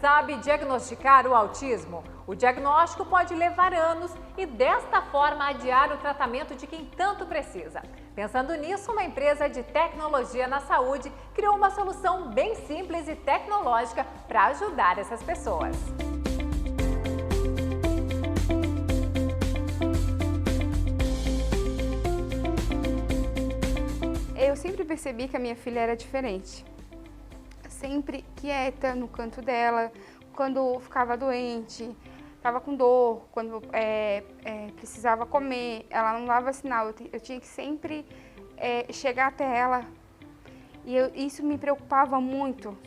sabe diagnosticar o autismo? O diagnóstico pode levar anos e, desta forma, adiar o tratamento de quem tanto precisa. Pensando nisso, uma empresa de tecnologia na saúde criou uma solução bem simples e tecnológica para ajudar essas pessoas. Eu sempre percebi que a minha filha era diferente. Sempre quieta no canto dela, quando ficava doente, estava com dor, quando precisava comer, ela não dava sinal. Eu tinha que sempre chegar até ela e isso me preocupava muito.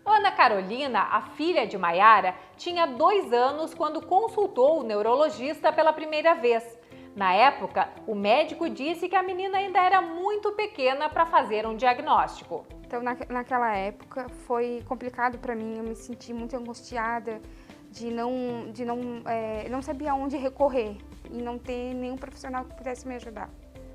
Ana Carolina, a filha de Maiara, tinha 2 anos quando consultou o neurologista pela primeira vez. Na época, o médico disse que a menina ainda era muito pequena para fazer um diagnóstico. Então, naquela época, foi complicado para mim, eu me senti muito angustiada de não saber aonde recorrer e não ter nenhum profissional que pudesse me ajudar.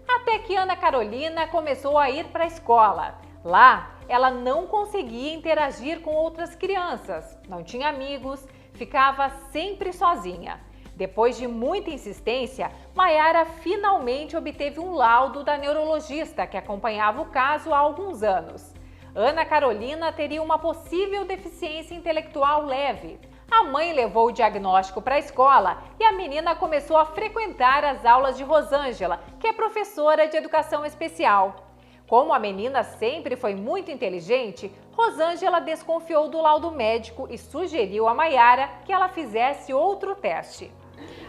Até que Ana Carolina começou a ir para a escola. Lá, ela não conseguia interagir com outras crianças, não tinha amigos, ficava sempre sozinha. Depois de muita insistência, Maiara finalmente obteve um laudo da neurologista que acompanhava o caso há alguns anos. Ana Carolina teria uma possível deficiência intelectual leve. A mãe levou o diagnóstico para a escola e a menina começou a frequentar as aulas de Rosângela, que é professora de educação especial. Como a menina sempre foi muito inteligente, Rosângela desconfiou do laudo médico e sugeriu a Maiara que ela fizesse outro teste.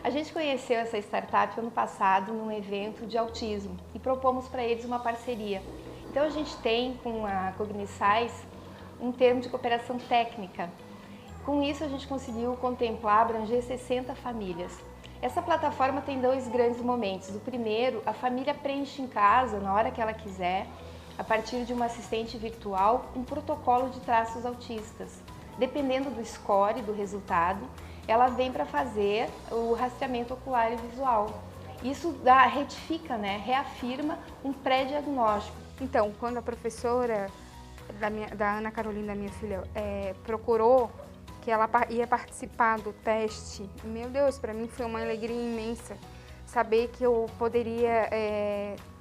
A gente conheceu essa startup ano passado num evento de autismo e propomos para eles uma parceria. Então a gente tem com a Cognisais um termo de cooperação técnica. Com isso a gente conseguiu contemplar, abranger 60 famílias. Essa plataforma tem 2 grandes momentos. O primeiro, a família preenche em casa, na hora que ela quiser, a partir de uma assistente virtual, um protocolo de traços autistas. Dependendo do score, do resultado, ela vem para fazer o rastreamento ocular e visual. Isso retifica, reafirma um pré-diagnóstico. Então, quando a professora da Ana Carolina, minha filha, procurou que ela ia participar do teste, meu Deus, para mim foi uma alegria imensa saber que eu poderia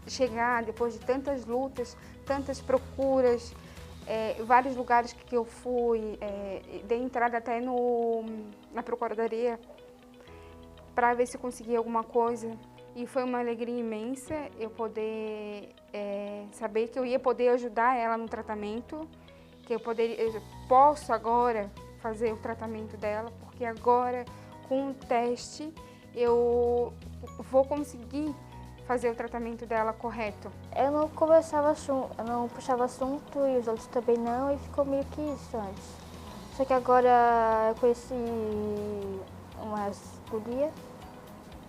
chegar, depois de tantas lutas, tantas procuras, vários lugares que eu fui, dei entrada até na procuradoria para ver se eu conseguia alguma coisa. E foi uma alegria imensa eu poder saber que eu ia poder ajudar ela no tratamento, que eu posso agora fazer o tratamento dela, porque agora com o teste eu vou conseguir fazer o tratamento dela correto. Eu não conversava assunto, eu não puxava assunto e os outros também não, e ficou meio que isso antes. Só que agora eu conheci umas gurias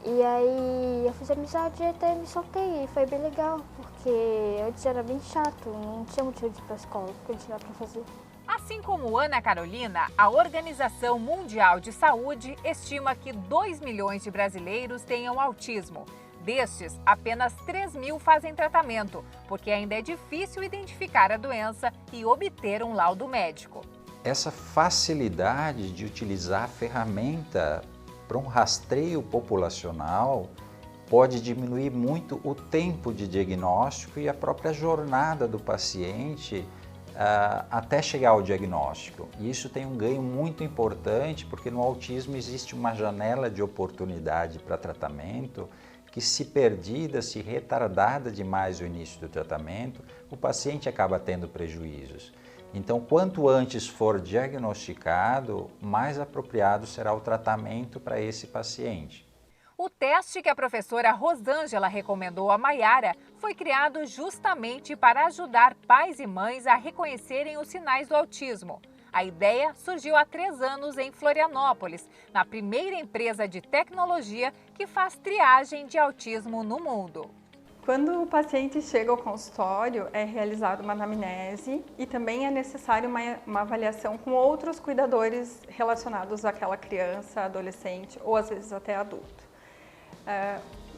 e aí eu fiz amizade e até me soltei e foi bem legal, porque antes era bem chato, não tinha motivo de ir pra escola, porque não tinha nada pra fazer. Assim como Ana Carolina, a Organização Mundial de Saúde estima que 2 milhões de brasileiros tenham autismo. Destes, apenas 3 mil fazem tratamento, porque ainda é difícil identificar a doença e obter um laudo médico. Essa facilidade de utilizar a ferramenta para um rastreio populacional pode diminuir muito o tempo de diagnóstico e a própria jornada do paciente até chegar ao diagnóstico. E isso tem um ganho muito importante, porque no autismo existe uma janela de oportunidade para tratamento que, se perdida, se retardada demais o início do tratamento, o paciente acaba tendo prejuízos. Então, quanto antes for diagnosticado, mais apropriado será o tratamento para esse paciente. O teste que a professora Rosângela recomendou a Maiara foi criado justamente para ajudar pais e mães a reconhecerem os sinais do autismo. A ideia surgiu há 3 anos em Florianópolis, na primeira empresa de tecnologia que faz triagem de autismo no mundo. Quando o paciente chega ao consultório, é realizada uma anamnese e também é necessário uma avaliação com outros cuidadores relacionados àquela criança, adolescente ou às vezes até adulto.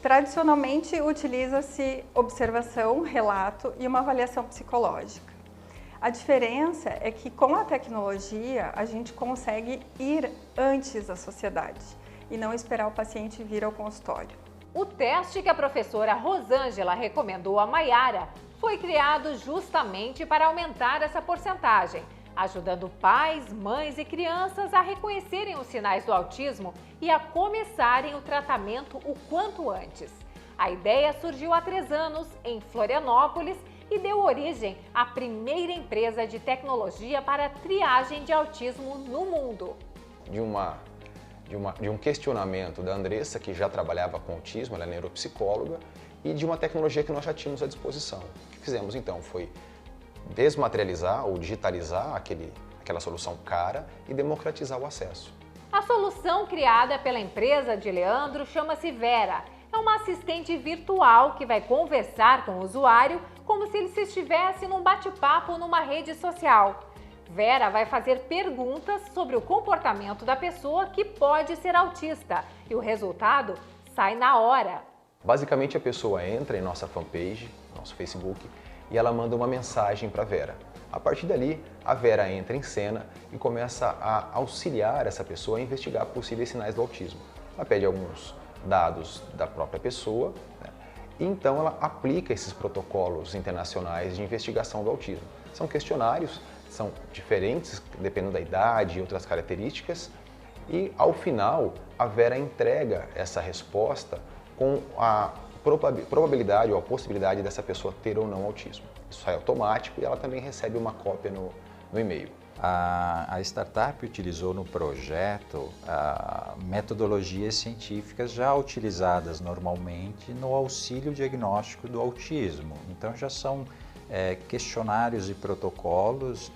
Tradicionalmente utiliza-se observação, relato e uma avaliação psicológica. A diferença é que com a tecnologia a gente consegue ir antes da sociedade e não esperar o paciente vir ao consultório. O teste que a professora Rosângela recomendou a Maiara foi criado justamente para aumentar essa porcentagem, ajudando pais, mães e crianças a reconhecerem os sinais do autismo e a começarem o tratamento o quanto antes. A ideia surgiu há 3 anos em Florianópolis e deu origem à primeira empresa de tecnologia para triagem de autismo no mundo. De um questionamento da Andressa, que já trabalhava com autismo, ela é neuropsicóloga, e de uma tecnologia que nós já tínhamos à disposição. O que fizemos então foi desmaterializar ou digitalizar aquela solução cara e democratizar o acesso. A solução criada pela empresa de Leandro chama-se Vera. É uma assistente virtual que vai conversar com o usuário como se ele estivesse num bate-papo numa rede social. Vera vai fazer perguntas sobre o comportamento da pessoa que pode ser autista e o resultado sai na hora. Basicamente, a pessoa entra em nossa fanpage, nosso Facebook, e ela manda uma mensagem para a Vera. A partir dali, a Vera entra em cena e começa a auxiliar essa pessoa a investigar possíveis sinais do autismo. Ela pede alguns dados da própria pessoa, né? E então ela aplica esses protocolos internacionais de investigação do autismo. São questionários, são diferentes dependendo da idade e outras características, e ao final a Vera entrega essa resposta com a probabilidade ou a possibilidade dessa pessoa ter ou não autismo. Isso é automático e ela também recebe uma cópia no e-mail. A startup utilizou no projeto metodologias científicas já utilizadas normalmente no auxílio diagnóstico do autismo. Então já são questionários e protocolos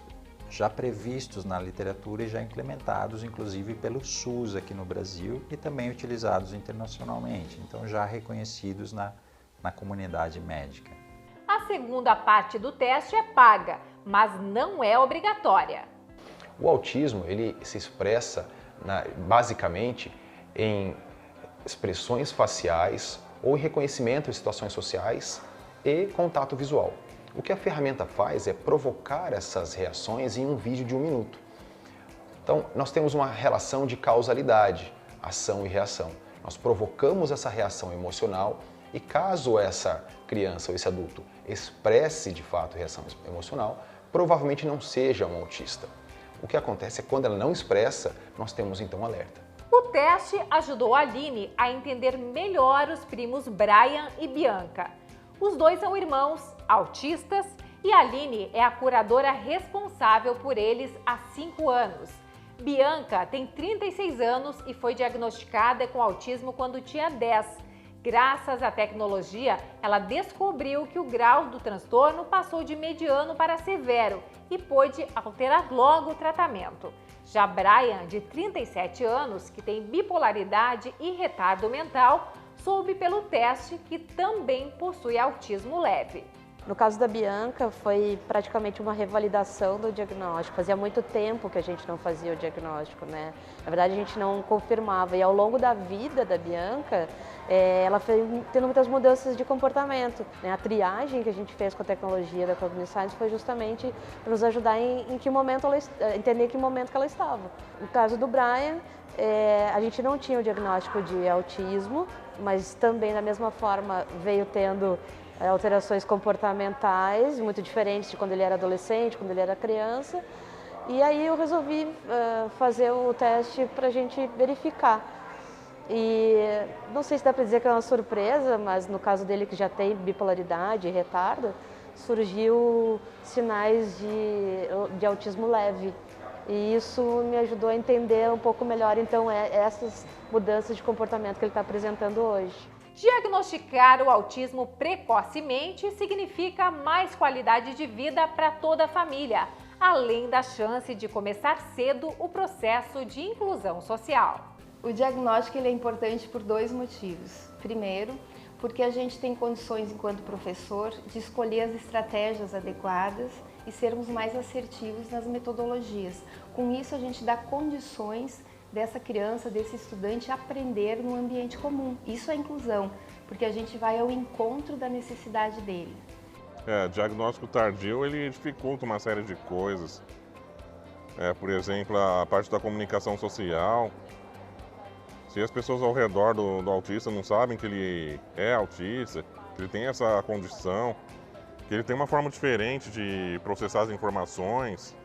já previstos na literatura e já implementados, inclusive pelo SUS aqui no Brasil e também utilizados internacionalmente, então já reconhecidos na comunidade médica. A segunda parte do teste é paga, mas não é obrigatória. O autismo ele se expressa basicamente em expressões faciais ou em reconhecimento de situações sociais e contato visual. O que a ferramenta faz é provocar essas reações em um vídeo de 1 minuto. Então, nós temos uma relação de causalidade, ação e reação. Nós provocamos essa reação emocional e caso essa criança ou esse adulto expresse de fato reação emocional, provavelmente não seja um autista. O que acontece é que quando ela não expressa, nós temos então alerta. O teste ajudou a Aline a entender melhor os primos Brian e Bianca. Os dois são irmãos, autistas, e a Aline é a curadora responsável por eles há 5 anos. Bianca tem 36 anos e foi diagnosticada com autismo quando tinha 10. Graças à tecnologia, ela descobriu que o grau do transtorno passou de mediano para severo e pôde alterar logo o tratamento. Já Brian, de 37 anos, que tem bipolaridade e retardo mental, soube pelo teste que também possui autismo leve. No caso da Bianca, foi praticamente uma revalidação do diagnóstico. Fazia muito tempo que a gente não fazia o diagnóstico, né? Na verdade, a gente não confirmava. E ao longo da vida da Bianca, ela foi tendo muitas mudanças de comportamento, né? A triagem que a gente fez com a tecnologia da Cogniscience foi justamente para nos ajudar em que momento entender que momento que ela estava. No caso do Brian, a gente não tinha o diagnóstico de autismo, mas também da mesma forma veio tendo alterações comportamentais muito diferentes de quando ele era adolescente, quando ele era criança. E aí eu resolvi fazer o teste para a gente verificar. E não sei se dá para dizer que é uma surpresa, mas no caso dele que já tem bipolaridade e retardo, surgiu sinais de autismo leve. E isso me ajudou a entender um pouco melhor, então, essas mudanças de comportamento que ele está apresentando hoje. Diagnosticar o autismo precocemente significa mais qualidade de vida para toda a família, além da chance de começar cedo o processo de inclusão social. O diagnóstico ele é importante por 2 motivos. Primeiro, porque a gente tem condições, enquanto professor, de escolher as estratégias adequadas e sermos mais assertivos nas metodologias. Com isso, a gente dá condições dessa criança, desse estudante aprender no ambiente comum. Isso é inclusão, porque a gente vai ao encontro da necessidade dele. Diagnóstico tardio, ele dificulta uma série de coisas. Por exemplo, a parte da comunicação social. Se as pessoas ao redor do autista não sabem que ele é autista, que ele tem essa condição, que ele tem uma forma diferente de processar as informações,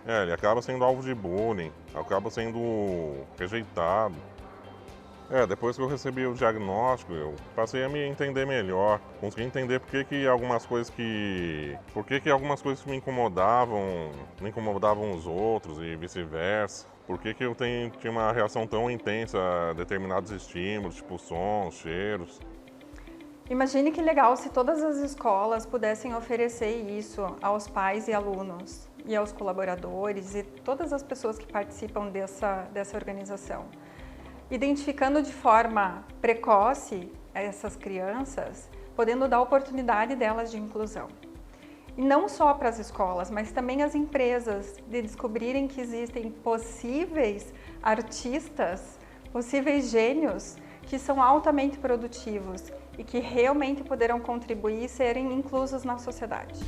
ele acaba sendo alvo de bullying, acaba sendo rejeitado. Depois que eu recebi o diagnóstico, eu passei a me entender melhor, consegui entender por que algumas coisas que me incomodavam os outros e vice-versa. Por que eu tinha uma reação tão intensa a determinados estímulos, tipo sons, cheiros. Imagine que legal se todas as escolas pudessem oferecer isso aos pais e alunos, e aos colaboradores e todas as pessoas que participam dessa organização. Identificando de forma precoce essas crianças, podendo dar oportunidade delas de inclusão. E não só para as escolas, mas também as empresas, de descobrirem que existem possíveis artistas, possíveis gênios, que são altamente produtivos e que realmente poderão contribuir e serem inclusos na sociedade.